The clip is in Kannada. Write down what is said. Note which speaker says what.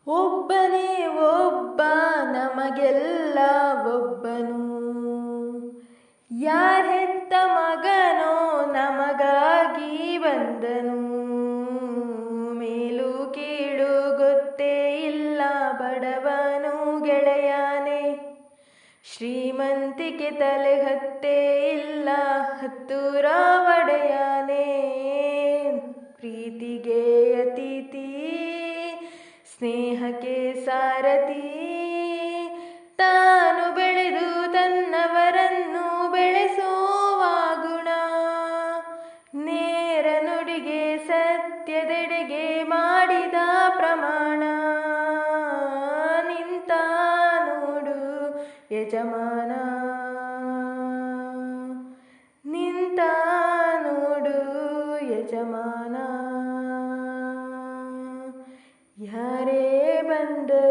Speaker 1: ಒಬ್ಬನೇ ಒಬ್ಬ ನಮಗೆಲ್ಲ ಒಬ್ಬನು, ಯಾರೆತ್ತ ಮಗನೋ ನಮಗಾಗಿ ಬಂದನು. ಮೇಲು ಕೀಳು ಗೊತ್ತೇ ಇಲ್ಲ ಬಡವನು ಗೆಳೆಯಾನೆ, ಶ್ರೀಮಂತಿಕೆ ತಲೆ ಹತ್ತೇ ಇಲ್ಲ ಹತ್ತೂರ ಒಡೆಯಾನೆ. ಪ್ರೀತಿಗೆ ಅತಿಥಿ ಸ್ನೇಹಕ್ಕೆ ಸಾರಥಿ, ತಾನು ಬೆಳೆದು ತನ್ನವರನ್ನು ಬೆಳೆಸೋವ ಗುಣ. ನೇರ ನುಡಿಗೆ ಸತ್ಯದೆಡೆಗೆ ಮಾಡಿದ ಪ್ರಮಾಣ, ನಿಂತ ನೋಡು ಯಜಮಾನ, ನಿಂತ ನೋಡು ಯಜಮಾನ. ಯಾರೇ ಬಂದರು